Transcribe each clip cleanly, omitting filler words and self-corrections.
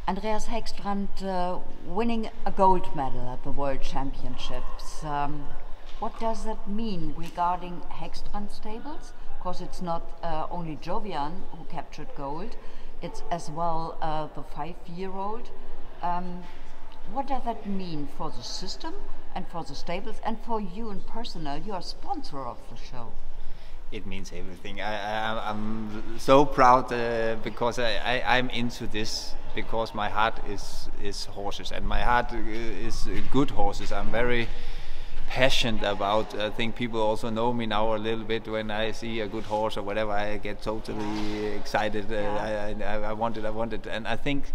Andreas Hegstrand winning a gold medal at the World Championships. What does that mean regarding Hegstrand stables? Because it's not only Jovian who captured gold, it's as well the 5-year-old. What does that mean for the system and for the stables and for you in personal? You are sponsor of the show. It means everything. I'm so proud because I'm into this because my heart is horses and my heart is good horses. I'm very passionate about. I think people also know me now a little bit. When I see a good horse or whatever, I get totally excited. I want it, and I think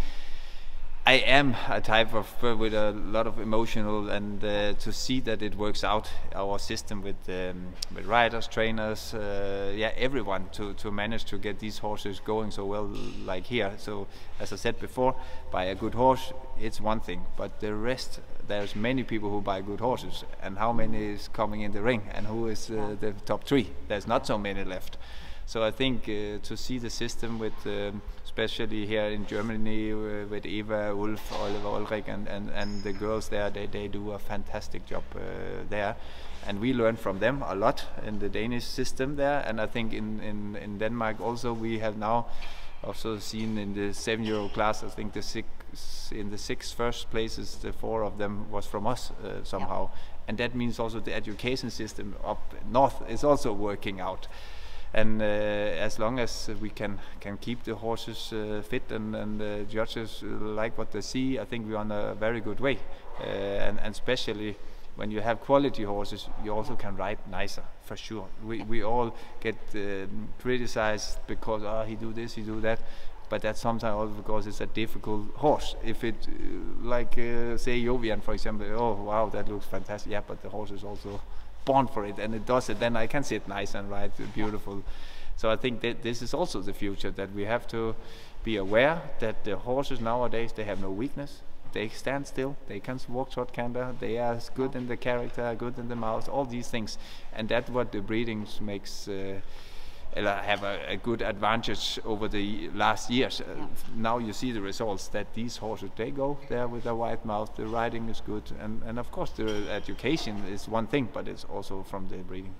I am a type of with a lot of emotional, and to see that it works out, our system with riders, trainers, everyone to manage to get these horses going so well like here. So as I said before, buy a good horse, it's one thing, but the rest, there's many people who buy good horses, and how many is coming in the ring, and who is the top 3? There's not so many left. So I think to see the system with, especially here in Germany, with Eva, Ulf, Oliver, Ulrich, and the girls there, they do a fantastic job there. And we learn from them a lot in the Danish system there. And I think in Denmark also we have now also seen in the 7-year-old class, I think in the 6 first places, the 4 of them was from us somehow. Yeah. And that means also the education system up north is also working out. And as long as we can keep the horses fit and the judges like what they see, I think we're on a very good way. And especially when you have quality horses, you also can ride nicer, for sure. We all get criticized because he do this, he do that, but that's sometimes also because it's a difficult horse. If it, say Jovian for example, oh wow, that looks fantastic, yeah, but the horse is also born for it, and it does it, then I can sit nice and ride beautiful. So I think that this is also the future, that we have to be aware that the horses nowadays, they have no weakness. They stand still, they can walk short canter, they are good in the character, good in the mouth, all these things. And that's what the breeding makes have a good advantage over the last years. Now you see the results that these horses, they go there with a wide mouth, the riding is good, and of course the education is one thing, but it's also from the breeding.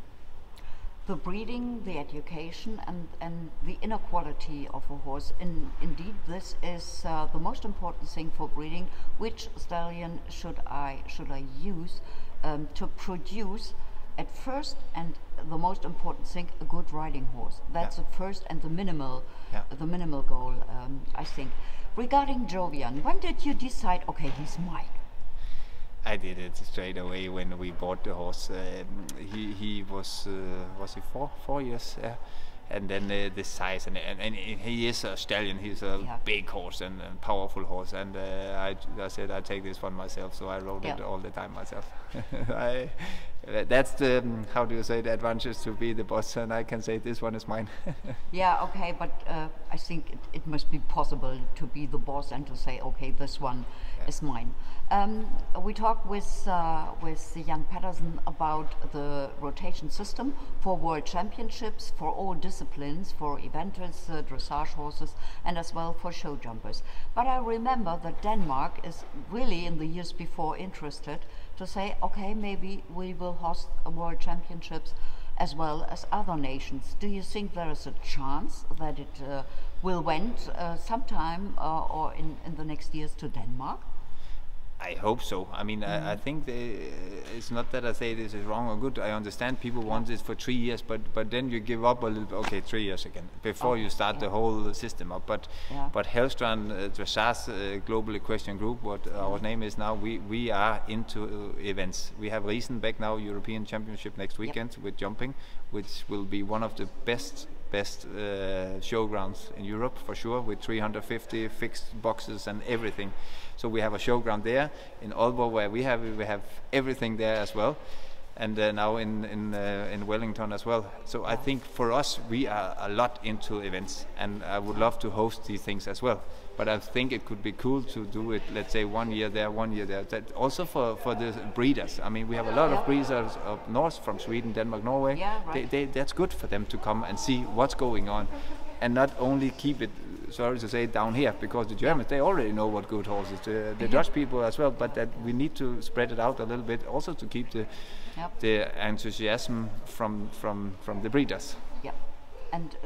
The breeding, the education, and the inner quality of a horse. Indeed, this is the most important thing for breeding. Which stallion should I use to produce at first, and the most important thing, a good riding horse. That's the first and the minimal goal, I think. Regarding Jovian, when did you decide, okay, he's mine? I did it straight away when we bought the horse. He was he 4 years? And then the size, and he is a stallion. He's a big horse and powerful horse. And I said I take this one myself, so I rode it all the time myself. That's the how do you say, the advantage to be the boss, and I can say this one is mine. Yeah, okay, but I think it must be possible to be the boss and to say, okay, this one is mine. We talked with Jan Patterson about the rotation system for World Championships, for all disciplines, for eventers, dressage horses, and as well for show jumpers. But I remember that Denmark is really in the years before interested to say, okay, maybe we will host a World Championships as well as other nations. Do you think there is a chance that it will went sometime or in the next years to Denmark? I hope so. I mean, I think it's not that I say this is wrong or good. I understand people want it for 3 years, but then you give up a little bit. Okay, 3 years again before you start the whole system up. But Hellstrand Dressage Global Equestrian Group, what our name is now, we are into events. We have Riesenbeck now, European Championship next weekend with jumping, which will be one of the best showgrounds in Europe for sure, with 350 fixed boxes and everything. So we have a showground there in Aalborg where we have everything there as well, and now in Wellington as well. So I think for us, we are a lot into events, and I would love to host these things as well. But I think it could be cool to do it, let's say 1 year there, 1 year there. That also for the breeders. I mean, we have a lot of breeders up north from Sweden, Denmark, Norway. That's good for them to come and see what's going on, and not only keep it sorry to say, down here, because the Germans, they already know what good horses. The Dutch people as well, but that we need to spread it out a little bit, also to keep the enthusiasm from the breeders. Yeah, and